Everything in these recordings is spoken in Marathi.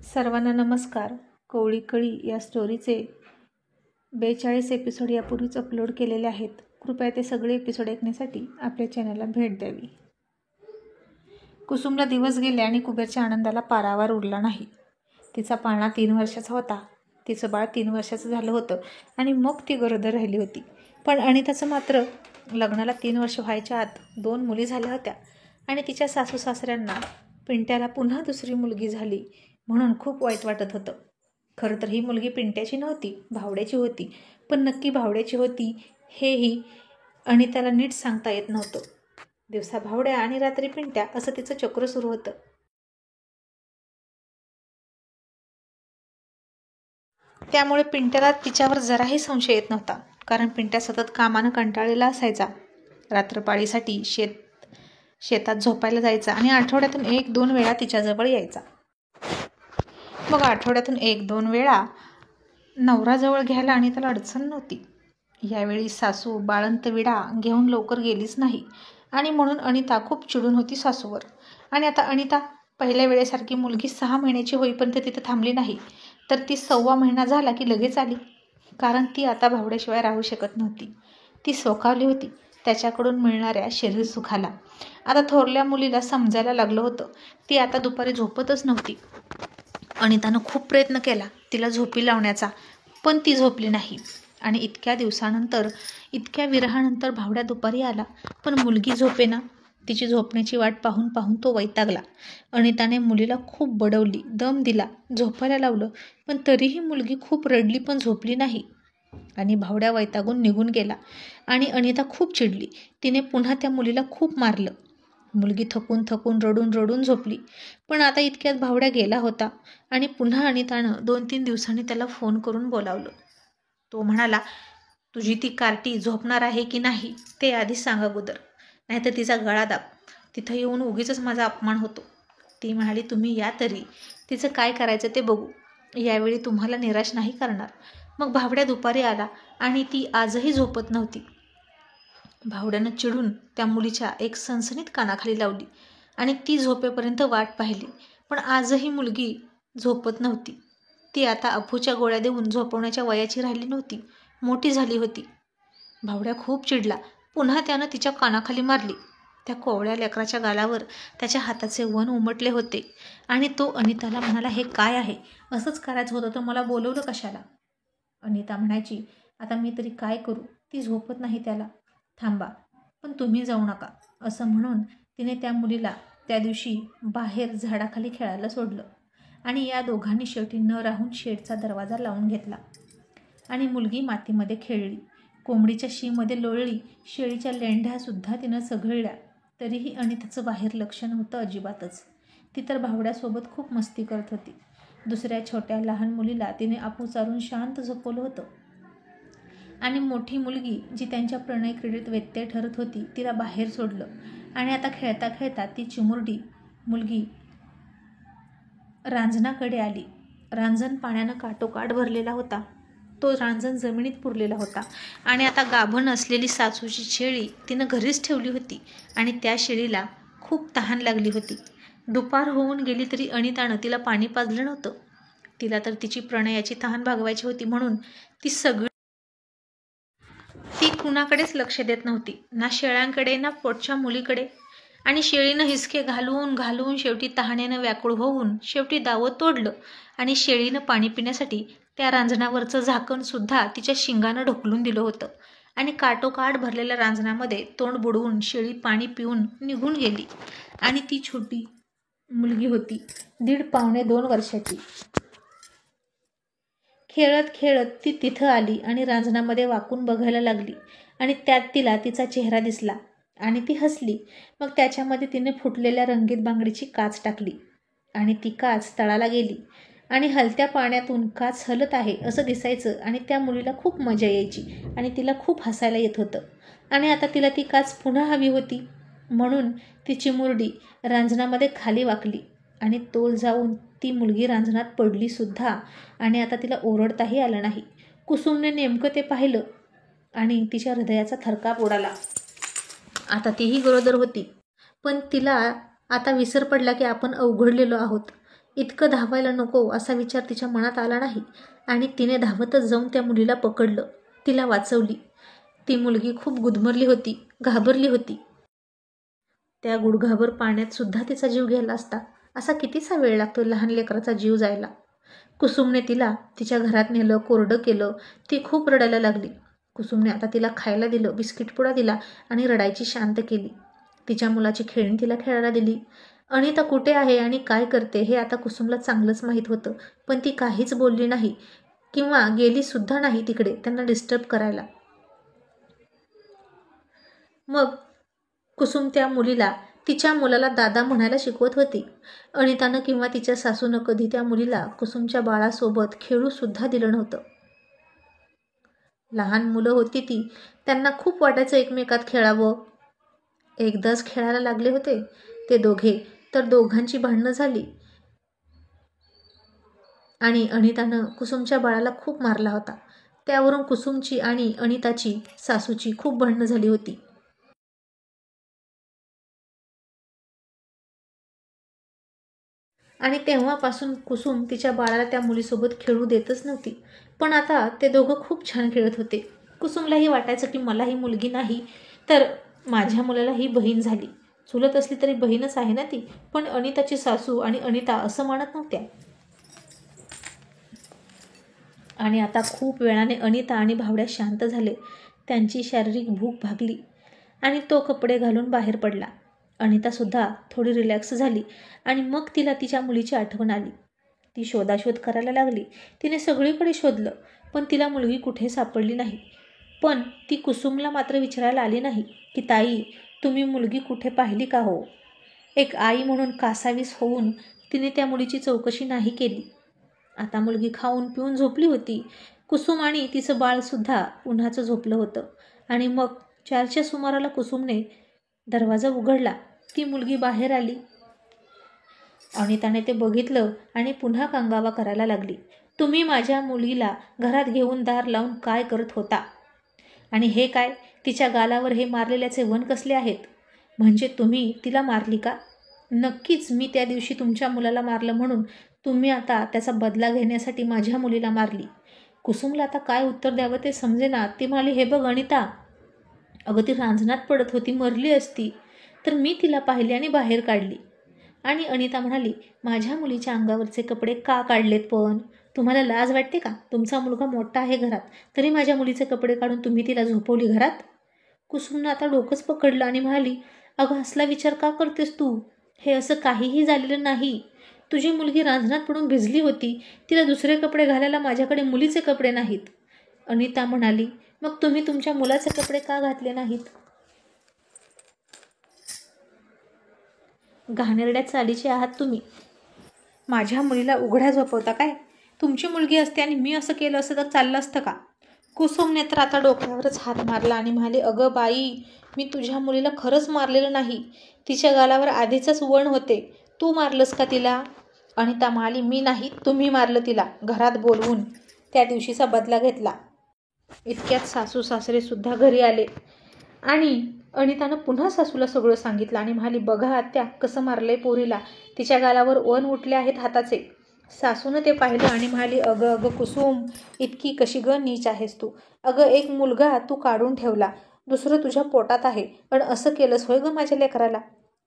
सर्वांना नमस्कार. कवळी कळी या स्टोरीचे 42 एपिसोड यापूर्वीच अपलोड केलेले आहेत. कृपया ते सगळे एपिसोड ऐकण्यासाठी आपल्या चॅनलला भेट द्यावी. कुसुमला दिवस गेले आणि कुबेरच्या आनंदाला पारावार उरला नाही. तिचा पाळणा 3 वर्षाचा होता. तिचं बाळ 3 वर्षाचं झालं होतं आणि मग ती गरोदर राहिली होती. पण अनिताचं मात्र लग्नाला 3 वर्ष व्हायच्या आत 2 मुली झाल्या होत्या आणि तिच्या सासू सासऱ्यांना पिंट्याला पुन्हा दुसरी मुलगी झाली म्हणून खूप वाईट वाटत होतं. खरं तर ही मुलगी पिंट्याची नव्हती, भावड्याची होती. पण नक्की भावड्याची होती हेही अनिताला नीट सांगता येत नव्हतं. दिवसा भावड्या आणि रात्री पिंट्या असं तिचं चक्र सुरू होतं. त्यामुळे पिंट्याला तिच्यावर जराही संशय येत नव्हता. कारण पिंट्या सतत कामानं कंटाळलेला असायचा. रात्रपाळीसाठी शेतात झोपायला जायचा आणि आठवड्यातून 1-2 वेळा तिच्याजवळ यायचा. मग आठवड्यातून 1-2 वेळा नवराजवळ घ्यायला अनिताला अडचण नव्हती. यावेळी सासू बाळंत विडा घेऊन लवकर गेलीच नाही आणि म्हणून अनिता खूप चिडून होती सासूवर. आणि आता अनिता पहिल्या वेळेसारखी मुलगी 6 महिन्याची होईपर्यंत तिथं थांबली नाही, तर ती 1.25 महिना झाला की लगेच आली. कारण ती आता भावड्याशिवाय राहू शकत नव्हती. ती सोकावली होती त्याच्याकडून मिळणाऱ्या शरीर सुखाला. आता थोरल्या मुलीला समजायला लागलं होतं. ती आता दुपारी झोपतच नव्हती. अनितानं खूप प्रयत्न केला तिला झोपी लावण्याचा, पण ती झोपली नाही. आणि इतक्या दिवसानंतर, इतक्या विरहानंतर भावड्या दुपारी आला, पण मुलगी झोपेना. तिची झोपण्याची वाट पाहून पाहून तो वैतागला. अनिताने मुलीला खूप बडवली, दम दिला, झोपायला लावलं, पण तरीही मुलगी खूप रडली पण झोपली नाही. आणि भावड्या वैतागून निघून गेला आणि अनिता खूप चिडली. तिने पुन्हा त्या मुलीला खूप मारलं. मुलगी थकून थकून रडून रडून झोपली. पण आता इतक्यात भावड्या गेला होता आणि पुन्हा अनितानं 2-3 दिवसांनी त्याला फोन करून बोलावलं. तो म्हणाला, तुझी ती कार्टी झोपणार आहे की नाही ते आधी सांग अगोदर, नाहीतर तिचा गळा दाब. तिथं येऊन उगीच माझा अपमान होतो. ती म्हणाली, तुम्ही या तरी, तिचं काय करायचं ते बघू. यावेळी तुम्हाला निराश नाही करणार. मग भावड्या दुपारी आला आणि ती आजही झोपत नव्हती. भावड्यानं चिडून त्या मुलीच्या एक सणसणीत कानाखाली लावली आणि ती झोपेपर्यंत वाट पाहिली. पण आजही मुलगी झोपत नव्हती. ती आता अफूच्या गोळ्या देऊन झोपवण्याच्या वयाची राहिली नव्हती, मोठी झाली होती. भावड्या खूप चिडला. पुन्हा त्यानं तिच्या कानाखाली मारली. त्या कोवळ्या लेकराच्या गालावर त्याच्या हाताचे वण उमटले होते आणि तो अनिताला म्हणाला, हे काय आहे? असंच करायचं होतं तर मला बोलवलं कशाला? अनिता म्हणायची, आता मी तरी काय करू? ती झोपत नाही त्याला. थांबा, पण तुम्ही जाऊ नका. असं म्हणून तिने त्या मुलीला त्या दिवशी बाहेर झाडाखाली खेळायला सोडलं आणि या दोघांनी शेवटी न राहून शेडचा दरवाजा लावून घेतला आणि मुलगी मातीमध्ये खेळली, कोंबडीच्या शीमध्ये लोळली, शेळीच्या लेंढ्यासुद्धा तिनं चघळल्या. तरीही अनिताचं बाहेर लक्ष नव्हतं अजिबातच. ती तर भावड्यासोबत खूप मस्ती करत होती. दुसऱ्या छोट्या लहान मुलीला तिने आपू चारून शांत झोपवलं होतं आणि मोठी मुलगी जी त्यांच्या प्रणय क्रीडेत व्यत्यय ठरत होती तिला बाहेर सोडलं. आणि आता खेळता खेळता ती चिमुरडी मुलगी रांजणाकडे आली. रांजण पाण्यानं काठोकाठ भरलेला होता. तो रांजण जमिनीत पुरलेला होता आणि आता गाभण असलेली सासूची शेळी तिनं घरीच ठेवली होती आणि त्या शेळीला खूप तहान लागली होती. दुपार होऊन गेली तरी अनितानं तिला पाणी पाजलं नव्हतं. तिला तर तिची प्रणयाची तहान भागवायची होती म्हणून ती कुणाकडेच लक्ष देत नव्हती, ना शेळ्यांकडे ना पोटच्या मुलीकडे. आणि शेळीनं हिसके घालून घालून शेवटी तहानेनं व्याकुळ होऊन शेवटी दावं तोडलं आणि शेळीनं पाणी पिण्यासाठी त्या रांजणावरचं झाकण सुद्धा तिच्या शिंगानं ढकलून दिलं होतं आणि काठोकाठ भरलेल्या रांजणामध्ये तोंड बुडवून शेळी पाणी पिऊन निघून गेली. आणि ती छोटी मुलगी होती 1.5-2 वर्षाची. खेळत खेळत ती तिथं आली आणि रांजणामध्ये वाकून बघायला लागली आणि त्यात तिला तिचा चेहरा दिसला आणि ती हसली. मग त्याच्यामध्ये तिने फुटलेल्या रंगीत बांगडीची काच टाकली आणि ती काच तळाला गेली आणि हलत्या पाण्यातून काच हलत आहे असं दिसायचं आणि त्या मुलीला खूप मजा यायची आणि तिला खूप हसायला येत होतं. आणि आता तिला ती काच पुन्हा हवी होती म्हणून ती चिमुरडी रांजणामध्ये खाली वाकली आणि तोल जाऊन ती मुलगी रांजणात पडली सुद्धा आणि आता तिला ओरडताही आलं नाही. कुसुमने नेमकं ते पाहिलं आणि तिच्या हृदयाचा थरकाप उडाला. आता तीही गरोदर होती, पण तिला आता विसर पडला की आपण अवघडलेलो आहोत. इतकं धावायला नको असा विचार तिच्या मनात आला नाही आणि तिने धावतच जाऊन त्या मुलीला पकडलं, तिला वाचवली. ती मुलगी खूप गुदमरली होती, घाबरली होती. त्या गुडघाभर पाण्यात सुद्धा तिचा जीव गेला असता. असा कितीसा वेळ लागतो लहान लेकराचा जीव जायला. कुसुमने तिला तिच्या घरात नेलं, कोरडं केलं. ती खूप रडायला लागली. कुसुमने आता तिला खायला दिलं, बिस्किट पुडा दिला आणि रडायची शांत केली. तिच्या मुलाची खेळणी तिला खेळायला दिली. अनिता कुठे आहे आणि काय करते हे आता कुसुमला चांगलंच माहीत होतं, पण ती काहीच बोलली नाही किंवा गेली सुद्धा नाही तिकडे त्यांना डिस्टर्ब करायला. मग कुसुम त्या मुलीला तिच्या मुलाला दादा म्हणायला शिकवत होती. अनितानं किंवा तिच्या सासूनं कधी त्या मुलीला कुसुमच्या बाळासोबत खेळू सुद्धा दिलं नव्हतं. लहान मुलं होती ती, त्यांना खूप वाटायचं एकमेकात खेळावं. एकदाच खेळायला लागले होते ते दोघे, तर दोघांची भांडणं झाली आणि अनितानं कुसुमच्या बाळाला खूप मारला होता. त्यावरून कुसुमची आणि अनिताची सासूची खूप भांडणं झाली होती. आणि तेव्हापासून कुसुम तिच्या बाळाला त्या मुलीसोबत खेळू देतच नव्हती. पण आता ते दोघं खूप छान खेळत होते. कुसुमलाही वाटायचं की मला ही मुलगी नाही तर माझ्या मुलाला ही बहीण झाली. चुलत असली तरी बहीणच आहे ना ती. पण अनिताची सासू आणि अनिता असं म्हणत नव्हत्या. आणि आता खूप वेळाने अनिता आणि भावड्या शांत झाले. त्यांची शारीरिक भूक भागली आणि तो कपडे घालून बाहेर पडला. अनितासुद्धा थोडी रिलॅक्स झाली आणि मग तिला तिच्या मुलीची आठवण आली. ती शोधाशोध करायला लागली. तिने सगळीकडे शोधलं, पण तिला मुलगी कुठे सापडली नाही. पण ती कुसुमला मात्र विचारायला आली नाही की ताई, तुम्ही मुलगी कुठे पाहिली का हो? एक आई म्हणून कासावीस होऊन तिने त्या मुलीची चौकशी नाही केली. आता मुलगी खाऊन पिऊन झोपली होती. कुसुम आणि तिचं बाळसुद्धा उन्हाचं झोपलं होतं. आणि मग 4च्या सुमाराला कुसुमने दरवाजा उघडला. ती मुलगी बाहेर आली. अनिताने ते बघितलं आणि पुन्हा कांगावा करायला लागली. तुम्ही माझ्या मुलीला घरात घेऊन दार लावून काय करत होता? आणि हे काय, तिच्या गालावर हे मारलेल्याचे वण कसले आहेत? म्हणजे तुम्ही तिला मारली का? नक्कीच मी त्या दिवशी तुमच्या मुलाला मारलं म्हणून तुम्ही आता त्याचा बदला घेण्यासाठी माझ्या मुलीला मारली. कुसुमला आता काय उत्तर द्यावं ते समजेना. ती म्हणाली, हे बघ अनिता, अगं ती रांजणात पडत होती, मरली असती तर मी तिला पाहिली आणि बाहेर काढली. आणि अनिता म्हणाली, माझ्या मुलीच्या अंगावरचे कपडे का काढलेत पण? तुम्हाला लाज वाटते का? तुमचा मुलगा मोठा आहे घरात, तरी माझ्या मुलीचे कपडे काढून तुम्ही तिला झोपवली घरात? कुसुमनं आता डोकंच पकडलं आणि म्हणाली, अगं असला विचार का करतेस तू? हे असं काहीही झालेलं नाही. तुझी मुलगी रांजणात पडून भिजली होती. तिला दुसरे कपडे घालायला माझ्याकडे मुलीचे कपडे नाहीत. अनिता म्हणाली, मग तुम्ही तुमच्या मुलाचे कपडे का घातले नाहीत? घाणेरड्या चालीचे आहात तुम्ही. माझ्या मुलीला उघड्या झोपवता काय? तुमची मुलगी असते आणि मी असं केलं असतं तर चाललं असतं का? कुसुमने तर आता डोक्यावरच हात मारला आणि म्हणाली, अगं बाई, मी तुझ्या मुलीला खरंच मारलेलं नाही. तिच्या गालावर आधीचंच वण होते. तू मारलंस का तिला? अनिता म्हणाली, मी नाही, तुम्ही मारलं तिला. घरात बोलवून त्या दिवशीचा बदला घेतला. इतक्यात सासू सासरे सुद्धा घरी आले आणि अनितानं पुन्हा सासूला सगळं सांगितलं आणि म्हणाली, बघा आत्या, कसं मारलंय पोरीला. तिच्या गालावर वण उठले आहेत हाताचे. सासूनं ते पाहिलं आणि म्हणाली, अगं अगं कुसुम, इतकी कशी ग नीच आहेस तू? अगं एक मुलगा तू काढून ठेवला, दुसरं तुझ्या पोटात आहे, पण असं केलंस होय ग माझ्या लेकराला?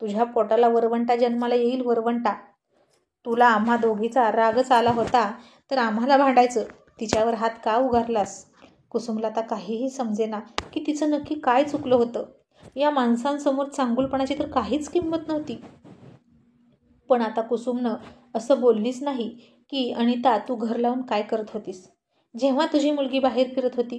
तुझ्या पोटाला वरवंटा जन्माला येईल, वरवंटा. तुला आम्हा दोघीचा रागच आला होता तर आम्हाला भांडायचं, तिच्यावर हात का उगारलास? कुसुमला आता काहीही समजेना की तिचं नक्की काय चुकलं होतं. या माणसांसमोर चांगुलपणाची तर काहीच किंमत नव्हती. पण आता कुसुमनं असं बोललीच नाही की अनिता, तू घर लावून काय करत होतीस जेव्हा तुझी मुलगी बाहेर फिरत होती?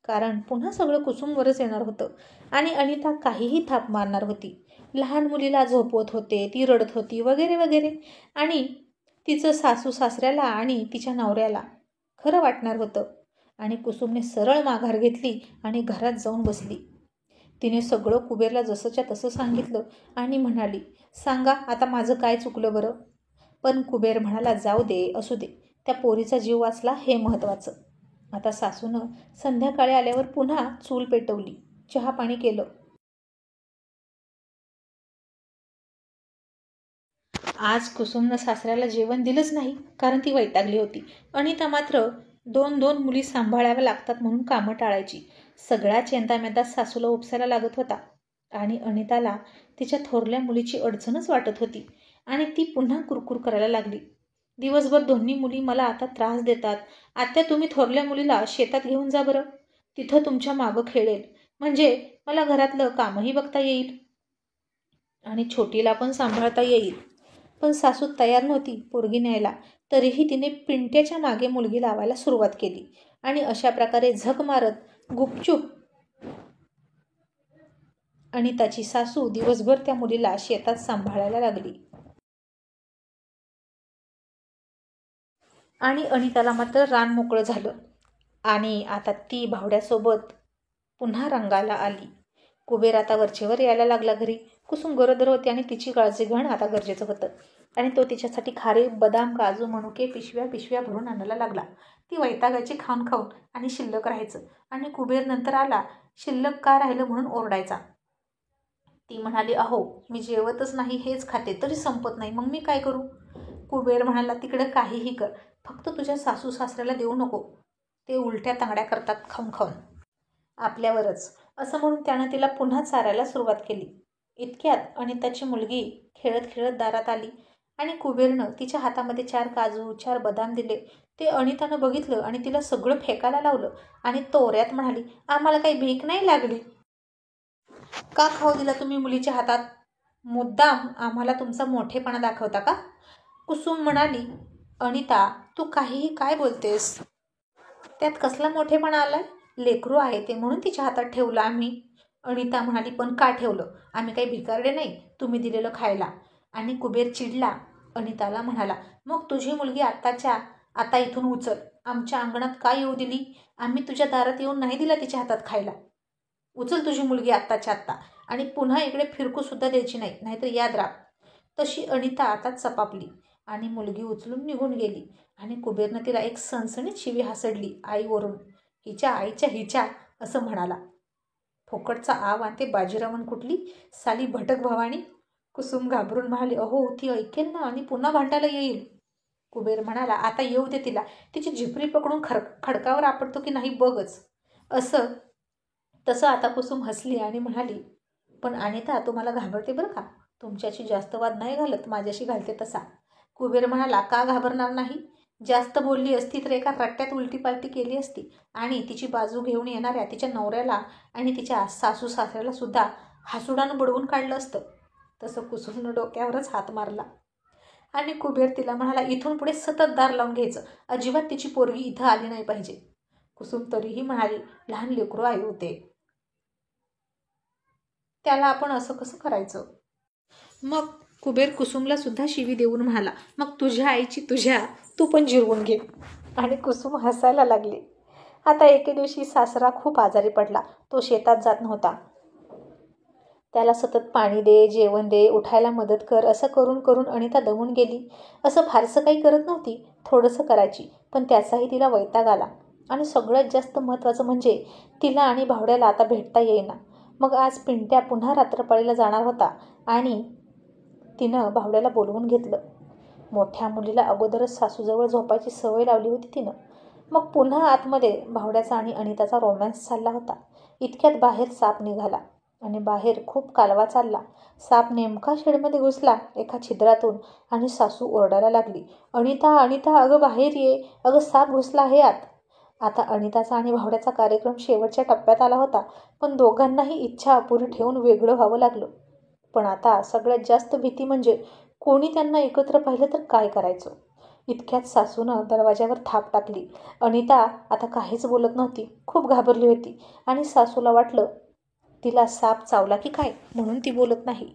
कारण पुन्हा सगळं कुसुमवरच येणार होतं आणि अनिता काहीही थाप मारणार होती. लहान मुलीला झोपवत होते, ती रडत होती वगैरे वगैरे, आणि तिचं सासू सासऱ्याला आणि तिच्या नवऱ्याला खरं वाटणार होतं. आणि कुसुमने सरळ माघार घेतली आणि घरात जाऊन बसली. तिने सगळं कुबेरला जसंच्या तसं सांगितलं आणि म्हणाली, सांगा आता माझं काय चुकलं बरं? पण कुबेर म्हणाला, जाऊ दे, असू दे, त्या पोरीचा जीव वाचला हे महत्त्वाचं. आता सासूनं संध्याकाळी आल्यावर पुन्हा चूल पेटवली, चहा पाणी केलं. आज कुसुमनं सासऱ्याला जेवण दिलंच नाही, कारण ती वैतागली होती. अनिता मात्र 2-2 मुली सांभाळाव्या लागतात म्हणून कामं टाळायची. सगळा चेंदामेंदा सासूला उपसायला लागत होता आणि अनिताला तिच्या थोरल्या मुलीची अडचणच वाटत होती आणि ती पुन्हा कुरकुर करायला लागली. दिवसभर दोन्ही मुली मला आता त्रास देतात. आत्या, तुम्ही थोरल्या मुलीला शेतात घेऊन जा बरं, तिथं तुमच्या मागं खेळेल, म्हणजे मला घरातलं कामही बघता येईल आणि छोटीला पण सांभाळता येईल. पण सासू तयार नव्हती पोरगी न्यायला. तरीही तिने पिंट्याच्या मागे मुलगी लावायला सुरुवात केली आणि अशा प्रकारे झक मारत गुपचूप अनिताची सासू दिवसभर त्या मुलीला शेतात सांभाळायला लागली. आणि अनिताला मात्र रान मोकळं झालं आणि आता ती भावड्यासोबत पुन्हा रंगाला आली. कुबेर आता वरचेवर यायला लागला घरी. कुसुम गरोदर होती आणि तिची काळजी घेणं आता गरजेचं होतं आणि तो तिच्यासाठी खारे, बदाम, काजू, मनुके पिशव्या भरून आणायला लागला. ती वैतागायची खाऊन खाऊन आणि शिल्लक राहायचं आणि कुबेर नंतर आला शिल्लक का राहिलं म्हणून ओरडायचा. ती म्हणाली, अहो मी जेवतच नाही, हेच खाते तरी संपत नाही, मग मी काय करू? कुबेर म्हणाला, तिकडं काहीही कर, फक्त तुझ्या सासू सासऱ्याला देऊ नको, ते उलट्या तांगड्या करतात खाऊन खाऊन आपल्यावरच, असं म्हणून त्यानं तिला पुन्हा चारायला सुरुवात केली. इतक्यात अनिताची मुलगी खेळत खेळत दारात आली आणि कुबेरनं तिच्या हातामध्ये 4 काजू 4 बदाम दिले. ते अनितानं बघितलं आणि तिला सगळं फेकायला लावलं आणि तोऱ्यात म्हणाली, आम्हाला काही भीक नाही लागली. का खाऊ दिला तुम्ही मुलीच्या हातात? मुद्दाम आम्हाला तुमचा मोठेपणा दाखवता का? कुसुम म्हणाली, अनिता तू काहीही काय बोलतेस? त्यात कसला मोठेपणा आलाय? लेकरू आहे ते म्हणून तिच्या हातात ठेवलं आम्ही. अनिता म्हणाली, पण का ठेवलं? आम्ही काही भिकारडे नाही तुम्ही दिलेलं खायला. आणि कुबेर चिडला. अनिताला म्हणाला, मग तुझी मुलगी आता इथून उचल. आमच्या अंगणात का येऊ दिली? आम्ही तुझ्या दारात येऊन नाही दिला तिच्या हातात खायला. उचल तुझी मुलगी आत्ताच्या आत्ता आणि पुन्हा इकडे फिरकू सुद्धा द्यायची नाही, नाहीतर याद राख. तशी अनिता आता चपापली आणि मुलगी उचलून निघून गेली आणि कुबेरनं तिला एक सणसणीत शिवी हासडली आईवरून. हिच्या आईच्या हिच्या असं म्हणाला. फोकटचा आव आणते बाजीरावण कुठली, साली भटक भवानी. कुसुम घाबरून म्हणाली, अहो ती ऐकेल ना आणि पुन्हा भांडायला येईल. कुबेर म्हणाला, आता येऊ दे तिला, तिची झिपरी पकडून खडकावर आपटतो की नाही बघच. तसं आता कुसुम हसली आणि म्हणाली, पण अनिता तुम्हाला घाबरते बरं का, तुमच्याशी जास्त वाद नाही घालत, माझ्याशी घालते तसा. कुबेर म्हणाला, का घाबरणार नाही? जास्त बोलली असती तर एका रट्ट्यात उलटीपालटी केली असती आणि तिची बाजू घेऊन येणाऱ्या तिच्या नवऱ्याला आणि तिच्या सासू सासऱ्याला सुद्धा हासुडानं बुडवून काढलं असतं. तसं कुसुमनं डोक्यावरच हात मारला आणि कुबेर तिला म्हणाला, इथून पुढे सतत दार लावून घ्यायचं, अजिबात तिची पोरगी इथं आली नाही पाहिजे. कुसुम तरीही म्हणाली, लहान लेकरू आहे होते, त्याला आपण असं कसं करायचं? मग कुबेर कुसुमला सुद्धा शिवी देऊन म्हणाला, मग तुझ्या आईची तू पण जिरवून घे. आणि कुसुम हसायला लागली. आता एके दिवशी सासरा खूप आजारी पडला. तो शेतात जात नव्हता. त्याला सतत पाणी दे, जेवण दे, उठायला मदत कर, असं करून करून अनिता दमून गेली. असं फारसं काही करत नव्हती, थोडंसं करायची, पण त्याचाही तिला वैताग आला. आणि सगळ्यात जास्त महत्त्वाचं म्हणजे तिला आणि भावड्याला आता भेटता येईना. मग आज पिंट्या पुन्हा रात्रपाळीला जाणार होता आणि तिनं भावड्याला बोलवून घेतलं. मोठ्या मुलीला अगोदरच सासूजवळ झोपायची सवय लावली होती तिनं. मग पुन्हा आतमध्ये भावड्याचा आणि अनिताचा रोमॅन्स चालला होता. इतक्यात बाहेर साप निघाला आणि बाहेर खूप कालवा चालला. साप नेमका शेडमध्ये घुसला एका छिद्रातून आणि सासू ओरडायला लागली, अनिता अनिता, अगं बाहेर ये, अगं साप घुसला आहे आत. आता अनिताचा आणि भावड्याचा कार्यक्रम शेवटच्या टप्प्यात आला होता, पण दोघांनाही इच्छा अपुरी ठेवून वेगळं व्हावं लागलं. पण आता सगळ्यात जास्त भीती म्हणजे कोणी त्यांना एकत्र पाहिलं तर काय करायचं. इतक्यात सासूनं दरवाज्यावर थाप टाकली. अनिता आता काहीच बोलत नव्हती, खूप घाबरली होती आणि सासूला वाटलं तिला साप चावला की काय म्हणून ती बोलत नाही.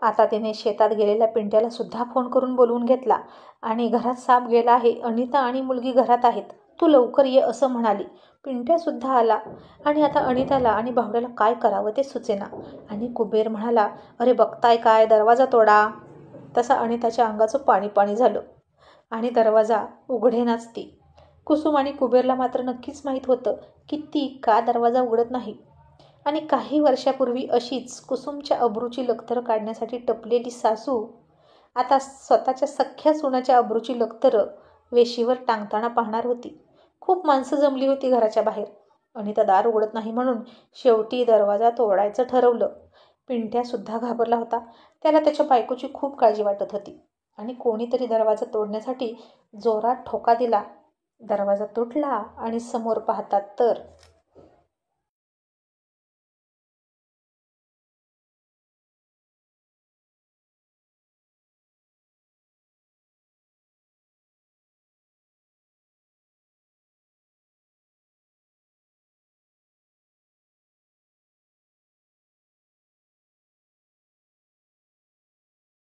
आता तिने शेतात गेलेल्या पिंट्याला सुद्धा फोन करून बोलवून घेतला आणि घरात साप गेला आहे, अनिता आणि मुलगी घरात आहेत, तू लवकर ये असं म्हणाली. पिंट्या सुद्धा आला आणि आता अनिताला आणि भावड्याला काय करावं ते सुचेना. आणि कुबेर म्हणाला, अरे बघताय काय, दरवाजा तोडा. तसा अनिताच्या अंगाचं पाणी पाणी झालं आणि दरवाजा उघडेनाच ती. कुसुम आणि कुबेरला मात्र नक्कीच माहीत होतं की ती का दरवाजा उघडत नाही. आणि काही वर्षापूर्वी अशीच कुसुमच्या अब्रूची लखतर काढण्यासाठी टपलेली सासू आता स्वतःच्या सख्ख्या सुनाच्या अब्रूची लक्तर वेशीवर टांगताना पाहणार होती. खूप माणसं जमली होती घराच्या बाहेर. अनिता दार उघडत नाही म्हणून शेवटी दरवाजा तोडायचं ठरवलं. पिंट्या सुद्धा घाबरला होता. त्याला त्याच्या बायकोची खूप काळजी वाटत होती आणि कोणीतरी दरवाजा तोडण्यासाठी जोरात ठोका दिला. दरवाजा तुटला आणि समोर पाहतात तर